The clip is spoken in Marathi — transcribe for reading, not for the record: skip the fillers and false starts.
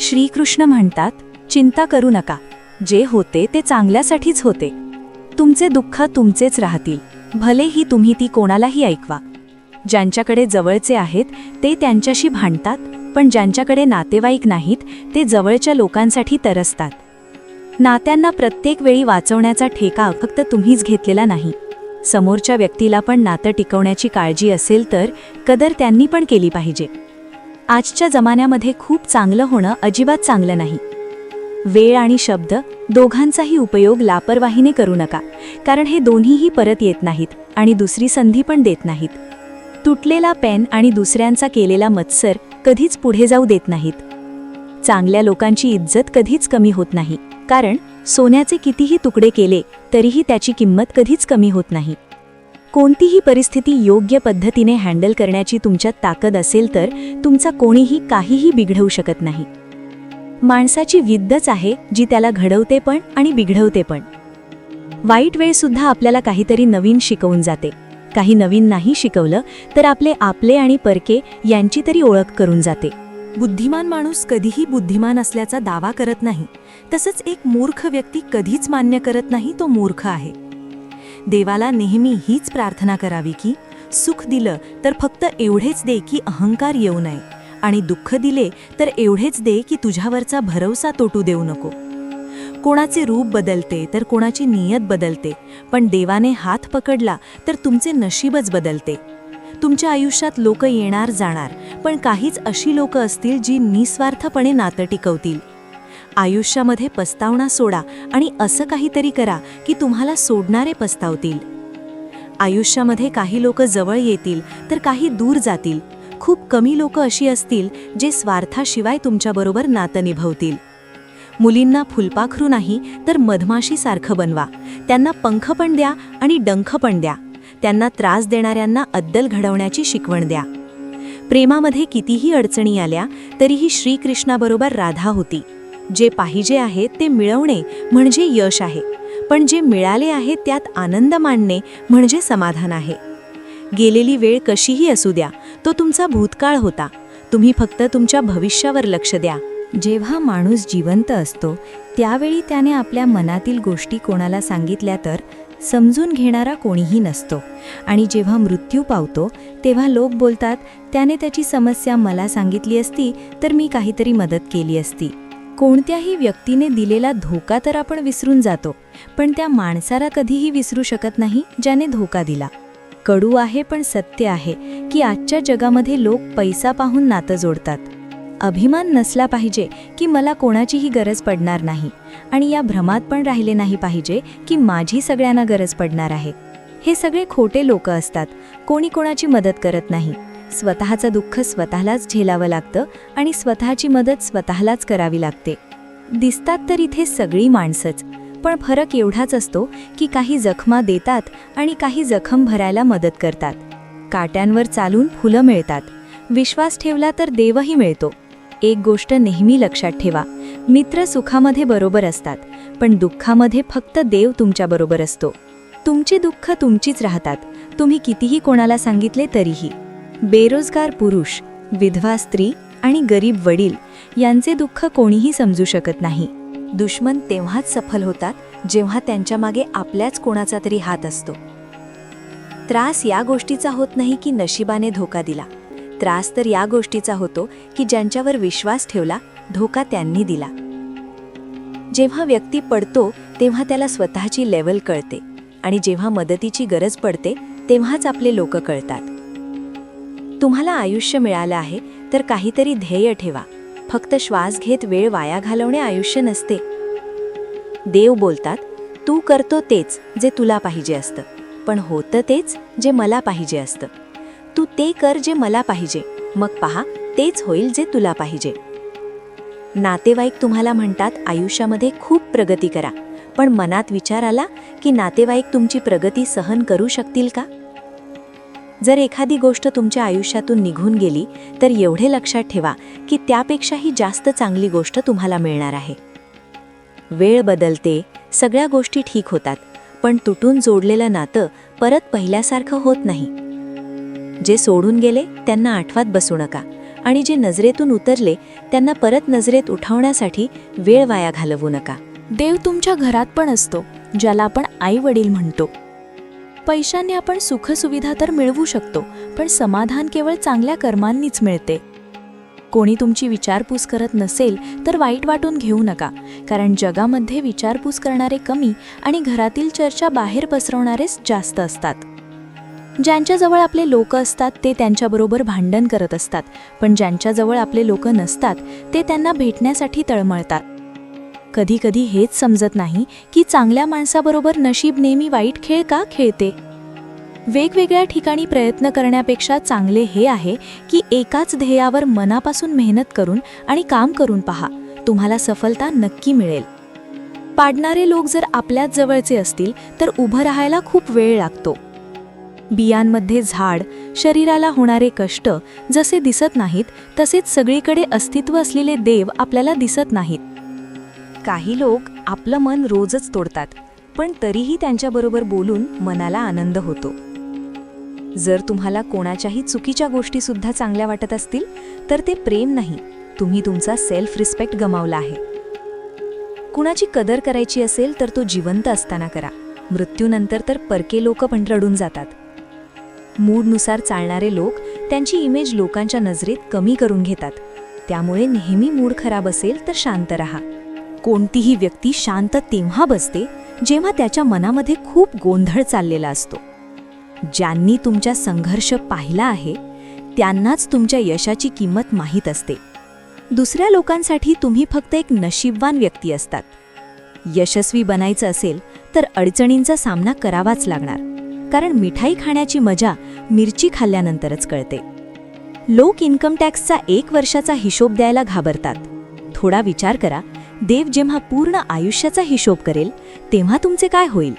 श्रीकृष्ण म्हणतात, चिंता करू नका, जे होते ते चांगल्यासाठीच होते. तुमचे दुःख तुमचेच राहतील, भलेही तुम्ही ती कोणालाही ऐकवा. ज्यांच्याकडे जवळचे आहेत ते त्यांच्याशी भांडतात, पण ज्यांच्याकडे नातेवाईक नाहीत ते जवळच्या लोकांसाठी तरसतात. नात्यांना प्रत्येक वेळी वाचवण्याचा ठेका फक्त तुम्हीच घेतलेला नाही. समोरच्या व्यक्तीला पण नातं टिकवण्याची काळजी असेल तर कदर त्यांनी पण केली पाहिजे. आजच्या जमान्यामध्ये खूप चांगलं होणं अजिबात चांगलं नाही. वेळ आणि शब्द दोघांचाही उपयोग लापरवाहीने करू नका, कारण हे दोन्हीही परत येत नाहीत आणि दुसरी संधी पण देत नाहीत. तुटलेला पेन आणि दुसऱ्यांचा केलेला मत्सर कधीच पुढे जाऊ देत नाहीत. चांगल्या लोकांची इज्जत कधीच कमी होत नाही, कारण सोन्याचे कितीही तुकडे केले तरीही त्याची किंमत कधीच कमी होत नाही. कोणतीही परिस्थिती योग्य पद्धतीने हँडल करण्याची तुमच्यात ताकद असेल तर तुमचा कोणीही काहीही बिघडवू शकत नाही. माणसाची विद्यच आहे जी त्याला घडवते पण आणि बिघडवते पण. वाईट वेळसुद्धा आपल्याला काहीतरी नवीन शिकवून जाते. काही नवीन नाही शिकवलं तर आपले आणि परके यांची तरी ओळख करून जाते. बुद्धिमान माणूस कधीही बुद्धिमान असल्याचा दावा करत नाही, तसंच एक मूर्ख व्यक्ती कधीच मान्य करत नाही तो मूर्ख आहे. देवाला नेहमी हीच प्रार्थना करावी की सुख दिलं तर फक्त एवढेच दे की अहंकार येऊ नये, आणि दुःख दिले तर एवढेच दे की तुझ्यावरचा भरवसा तोटू देऊ नको. कोणाचे रूप बदलते तर कोणाची नियत बदलते, पण देवाने हात पकडला तर तुमचे नशीबच बदलते. तुमच्या आयुष्यात लोक येणार जाणार, पण काहीच अशी लोक असतील जी निस्वार्थपणे नातं टिकवतील. आयुष्यामध्ये पस्तावणा सोडा आणि असं काहीतरी करा की तुम्हाला सोडणारे पस्तावतील. आयुष्यामध्ये काही लोक जवळ येतील तर काही दूर जातील. खूप कमी लोक अशी असतील जे स्वार्थाशिवाय तुमच्याबरोबर नातं निभवतील. मुलींना फुलपाखरू नाही तर मधमाशीसारखं बनवा. त्यांना पंख पण द्या आणि डंख पण द्या. त्यांना त्रास देणाऱ्यांना अद्दल घडवण्याची शिकवण द्या. प्रेमामध्ये कितीही अडचणी आल्या तरीही श्रीकृष्णाबरोबर राधा होती. जे पाहिजे आहे ते मिळवणे म्हणजे यश आहे, पण जे मिळाले आहे त्यात आनंद मानणे म्हणजे समाधान आहे. गेलेली वेळ कशीही असू द्या, तो तुमचा भूतकाळ होता. तुम्ही फक्त तुमच्या भविष्यावर लक्ष द्या. जेव्हा माणूस जिवंत असतो त्यावेळी त्याने आपल्या मनातील गोष्टी कोणाला सांगितल्या तर समजून घेणारा कोणीही नसतो, आणि जेव्हा मृत्यू पावतो तेव्हा लोक बोलतात, त्याने त्याची समस्या मला सांगितली असती तर मी काहीतरी मदत केली असती. कोणत्याही व्यक्तीने दिलेला धोका तर आपण विसरून जातो, पण त्या माणसाला कधीही विसरू शकत नाही ज्याने धोका दिला. कडू आहे पण सत्य आहे की आजच्या जगामध्ये लोक पैसा पाहून नातं जोडतात. अभिमान नसला पाहिजे की मला कोणाचीही गरज पडणार नाही, आणि या भ्रमात पण राहिले नाही पाहिजे की माझी सगळ्यांना गरज पडणार आहे. हे सगळे खोटे लोक असतात. कोणी कोणाची मदत करत नाही. स्वतःचं दुःख स्वतःलाच झेलावं लागतं आणि स्वतःची मदत स्वतःलाच करावी लागते. दिसतात तर इथे सगळी माणसंच, पण फरक एवढाच असतो की काही जखमा देतात आणि काही जखम भरायला मदत करतात. काट्यांवर चालून फुलं मिळतात. विश्वास ठेवला तर देवही मिळतो. एक गोष्ट नेहमी लक्षात ठेवा, मित्र सुखामध्ये बरोबर असतात, पण दुःखामध्ये फक्त देव तुमच्याबरोबर असतो. तुमची दुःख तुमचीच राहतात, तुम्ही कितीही कोणाला सांगितले तरीही. बेरोजगार पुरुष, विधवा स्त्री आणि गरीब वडील यांचे दुःख कोणीही समजू शकत नाही. दुश्मन तेव्हाच सफल होतात जेव्हा त्यांच्या मागे आपल्याच कोणाचा तरी हात असतो. त्रास या गोष्टीचा होत नाही की नशिबाने धोका दिला. त्रास तर या गोष्टीचा होतो की ज्यांच्यावर विश्वास ठेवला, धोका त्यांनी दिला. जेव्हा व्यक्ती पडतो तेव्हा त्याला स्वतःची लेवल कळते, आणि जेव्हा मदतीची गरज पडते तेव्हाच आपले लोक कळतात. तुम्हाला आयुष्य मिळालं आहे तर काहीतरी ध्येय ठेवा. फक्त श्वास घेत वेळ वाया घालवणे आयुष्य नसते. देव बोलतात, तू करतो तेच जे तुला पाहिजे असतं, पण होतं तेच जे मला पाहिजे असतं. तू ते कर जे मला पाहिजे, मग पहा तेच होईल जे तुला पाहिजे. नातेवाईक तुम्हाला म्हणतात आयुष्यामध्ये खूप प्रगती करा, पण मनात विचार आला की नातेवाईक तुमची प्रगती सहन करू शकतील का? जर एखादी गोष्ट तुमच्या आयुष्यातून निघून गेली तर एवढे लक्षात ठेवा की त्यापेक्षाही जास्त चांगली गोष्ट तुम्हाला मिळणार आहे. वेळ बदलते, सगळ्या गोष्टी ठीक होतात, पण तुटून जोडलेलं नातं परत पहिल्यासारखं होत नाही. जे सोडून गेले त्यांना आठवत बसू नका, आणि जे नजरेतून उतरले त्यांना परत नजरेत उठवण्यासाठी वेळ वाया घालवू नका. देव तुमच्या घरात पण असतो, ज्याला आपण आई वडील म्हणतो. पैशाने आपण सुखसुविधा तर मिळवू शकतो, पण समाधान केवळ चांगल्या कर्मांनीच मिळते. कोणी तुमची विचारपूस करत नसेल तर वाईट वाटून घेऊ नका, कारण जगामध्ये विचारपूस करणारे कमी आणि घरातील चर्चा बाहेर पसरवणारेच जास्त असतात. ज्यांच्याजवळ आपले लोक असतात ते त्यांच्याबरोबर भांडण करत असतात, पण ज्यांच्याजवळ आपले लोक नसतात ते त्यांना भेटण्यासाठी तळमळतात. कधी कधी हेच समजत नाही की चांगल्या माणसाबरोबर नशीब नेहमी वाईट खेळ का खेळते. वेगवेगळ्या ठिकाणी प्रयत्न करण्यापेक्षा चांगले हे आहे की एकाच ध्येयावर मनापासून मेहनत करून आणि काम करून पहा, तुम्हाला सफलता नक्की मिळेल. पाडणारे लोक जर आपल्याच जवळचे असतील तर उभं राहायला खूप वेळ लागतो. बियांमध्ये झाड, शरीराला होणारे कष्ट जसे दिसत नाहीत तसेच सगळीकडे अस्तित्व असलेले देव आपल्याला दिसत नाहीत. काही लोक आपलं मन रोजच तोडतात, पण तरीही त्यांच्याबरोबर बोलून मनाला आनंद होतो. जर तुम्हाला कोणाच्याही चुकीच्या गोष्टीसुद्धा चांगल्या वाटत असतील तर ते प्रेम नाही, तुम्ही तुमचा सेल्फ रिस्पेक्ट गमावला आहे. कुणाची कदर करायची असेल तर तो जिवंत असताना करा. मृत्यूनंतर तर परके लोक पण रडून जातात. मूडनुसार चालणारे लोक त्यांची इमेज लोकांच्या नजरेत कमी करून घेतात. त्यामुळे नेहमी मूड खराब असेल तर शांत राहा. कोणतीही व्यक्ती शांत तेव्हा बसते जेव्हा त्याच्या मनामध्ये खूप गोंधळ चाललेला असतो. ज्यांनी तुमचा संघर्ष पाहिला आहे त्यांनाच तुमच्या यशाची किंमत माहीत असते. दुसऱ्या लोकांसाठी तुम्ही फक्त एक नशीबवान व्यक्ती असतात. यशस्वी बनायचं असेल तर अडचणींचा सामना करावाच लागणार, कारण मिठाई खाण्याची मजा मिरची खाल्ल्यानंतरच कळते. लोक इन्कम टॅक्सचा 1 वर्षाचा हिशोब द्यायला घाबरतात. थोडा विचार करा, देव जेव्हा पूर्ण आयुष्याचा हिशोब करेल तेव्हा तुमचे काय होईल.